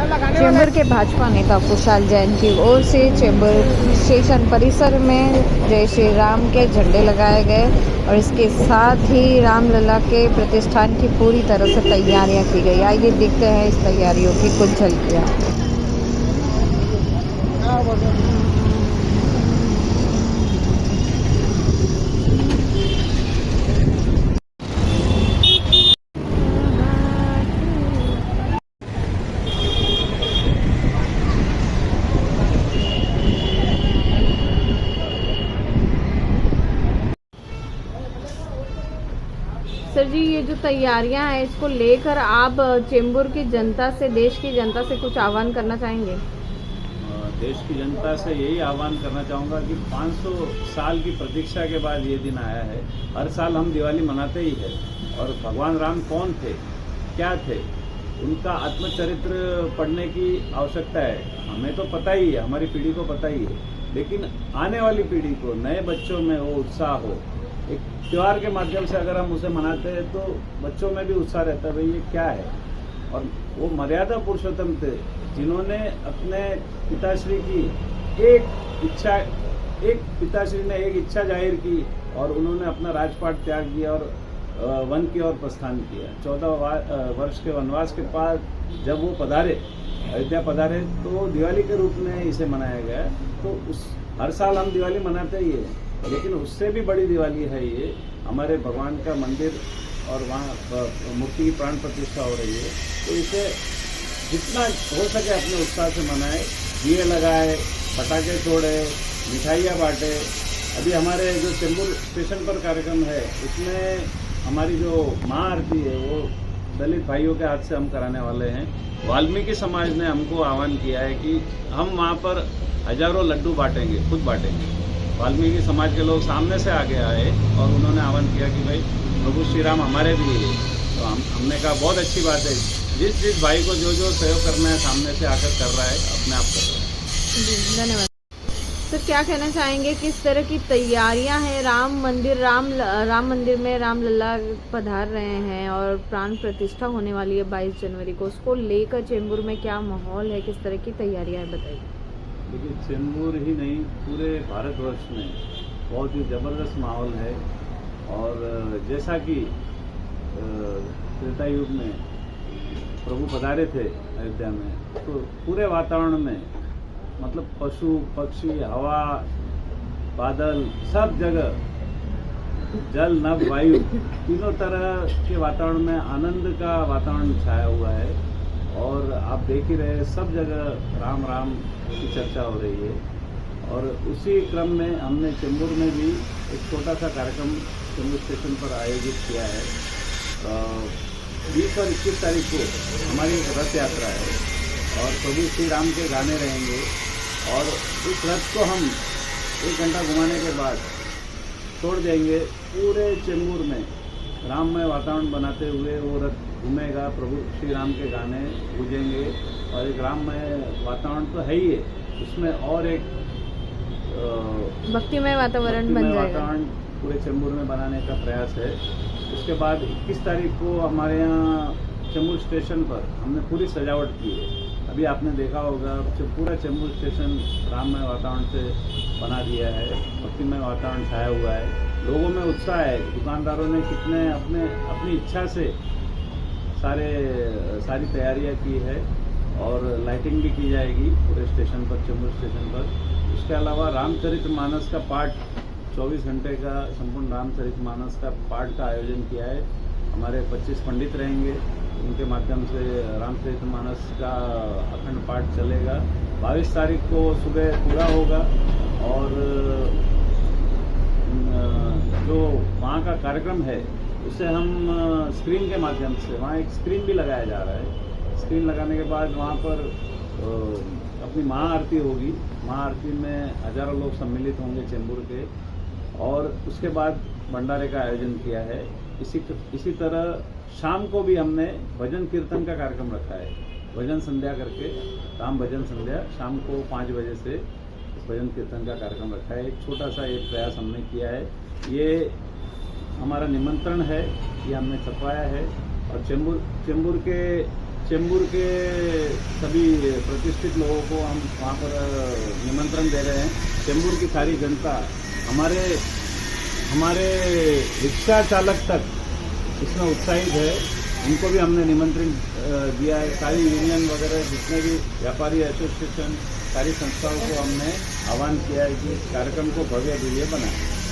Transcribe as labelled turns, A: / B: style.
A: चेंबूर के भाजपा नेता कुशाल जैन की ओर से चेंबूर स्टेशन परिसर में जय श्री राम के झंडे लगाए गए और इसके साथ ही रामलला के प्रतिष्ठान की पूरी तरह से तैयारियां की गई। आइए देखते हैं इस तैयारियों की कुछ झलकियां। सर जी, ये जो तैयारियां हैं इसको लेकर आप चेंबूर की जनता से, देश की जनता से कुछ आह्वान करना चाहेंगे?
B: देश की जनता से यही आह्वान करना चाहूँगा कि 500 साल की प्रतीक्षा के बाद ये दिन आया है। हर साल हम दिवाली मनाते ही है। और भगवान राम कौन थे, क्या थे, उनका आत्मचरित्र पढ़ने की आवश्यकता है। हमें तो पता ही है, हमारी पीढ़ी को पता ही है, लेकिन आने वाली पीढ़ी को, नए बच्चों में वो उत्साह हो। एक त्यौहार के माध्यम से अगर हम उसे मनाते हैं तो बच्चों में भी उत्साह रहता है, भाई ये क्या है। और वो मर्यादा पुरुषोत्तम थे जिन्होंने अपने पिताश्री की पिताश्री ने एक इच्छा जाहिर की और उन्होंने अपना राजपाट त्याग दिया और वन की ओर प्रस्थान किया। 14 वर्ष के वनवास के बाद जब वो अयोध्या पधारे तो दिवाली के रूप में इसे मनाया गया। तो हर साल हम दिवाली मनाते ही है, लेकिन उससे भी बड़ी दिवाली है ये। हमारे भगवान का मंदिर और वहाँ मूर्ति की प्राण प्रतिष्ठा हो रही है, तो इसे जितना हो सके अपने उत्साह से मनाए, दिए लगाए, पटाखे छोड़े, मिठाइयाँ बांटे। अभी हमारे जो चेंबूर स्टेशन पर कार्यक्रम है उसमें हमारी जो माँ आरती है वो दलित भाइयों के हाथ से हम कराने वाले हैं। वाल्मीकि समाज ने हमको आह्वान किया है कि हम वहाँ पर हजारों लड्डू बांटेंगे, खुद बांटेंगे। वाल्मीकि समाज के लोग सामने से आगे आए और उन्होंने आह्वान किया कि भाई प्रभु श्री राम हमारे भी है। तो हमने कहा बहुत अच्छी बात है, जिस भाई को जो सहयोग करना है सामने से आकर कर रहा है, अपने आप कर रहा है।
A: जी, धन्यवाद। तो क्या कहना चाहेंगे, किस तरह की तैयारियां हैं? राम मंदिर में रामलला पधार रहे हैं और प्राण प्रतिष्ठा होने वाली है 22 जनवरी को। उसको लेकर चेंबूर में क्या माहौल है, किस तरह की तैयारियां हैं, बताइए।
B: देखिए, चेंबूर ही नहीं, पूरे भारतवर्ष में बहुत ही ज़बरदस्त माहौल है। और जैसा कि त्रेता युग में प्रभु पधारे थे अयोध्या में, तो पूरे वातावरण में मतलब पशु पक्षी, हवा, बादल, सब जगह, जल नभ वायु, तीनों तरह के वातावरण में आनंद का वातावरण छाया हुआ है। और आप देख ही रहे, सब जगह राम राम की चर्चा हो रही है। और उसी क्रम में हमने चेंबूर में भी एक छोटा सा कार्यक्रम चेंबूर स्टेशन पर आयोजित किया है। 20 और 21 तारीख को हमारी एक रथ यात्रा है और प्रभु श्री राम के गाने रहेंगे। और इस रथ को हम 1 घंटा घुमाने के बाद छोड़ देंगे। पूरे चेंबूर में राममय वातावरण बनाते हुए वो रथ घूमेगा, प्रभु श्री राम के गाने गूंजेंगे और एक राममय वातावरण तो है ही है, उसमें और एक
A: भक्तिमय वातावरण बन जाएगा।
B: वातावरण पूरे चेंबूर में बनाने का प्रयास है। उसके बाद 21 तारीख को हमारे यहाँ चेंबूर स्टेशन पर हमने पूरी सजावट की है। अभी आपने देखा होगा, पूरा चेंबूर स्टेशन राममय वातावरण से बना दिया है, भक्तिमय वातावरण छाया हुआ है, लोगों में उत्साह है। दुकानदारों ने कितने अपनी इच्छा से सारी तैयारियां की है और लाइटिंग भी की जाएगी पूरे स्टेशन पर, चेंबूर स्टेशन पर। उसके अलावा रामचरितमानस का पाठ, 24 घंटे का संपूर्ण रामचरितमानस का पाठ का आयोजन किया है। हमारे 25 पंडित रहेंगे, उनके माध्यम से रामचरितमानस का अखंड पाठ चलेगा। 22 तारीख को सुबह पूरा होगा और जो वहाँ का कार्यक्रम है उसे हम स्क्रीन के माध्यम से, वहाँ एक स्क्रीन भी लगाया जा रहा है। स्क्रीन लगाने के बाद वहाँ पर अपनी महाआरती होगी। महाआरती में हजारों लोग सम्मिलित होंगे चेंबूर के, और उसके बाद भंडारे का आयोजन किया है। इसी तरह शाम को भी हमने भजन कीर्तन का कार्यक्रम रखा है, भजन संध्या करके, राम भजन संध्या शाम को 5 बजे से भजन कीर्तन का कार्यक्रम रखा है। एक छोटा सा एक प्रयास हमने किया है, ये हमारा निमंत्रण है, ये हमने छपवाया है। और चेंबूर के चेंबूर के सभी प्रतिष्ठित लोगों को हम वहाँ पर निमंत्रण दे रहे हैं। चेंबूर की सारी जनता, हमारे रिक्शा चालक तक इसमें उत्साहित है। उनको भी हमने निमंत्रण दिया है। सारी यूनियन वगैरह जितने भी व्यापारी एसोसिएशन, सारी संस्थाओं को हमने आह्वान किया है कि इस कार्यक्रम को भव्य दिव्य बनाएं।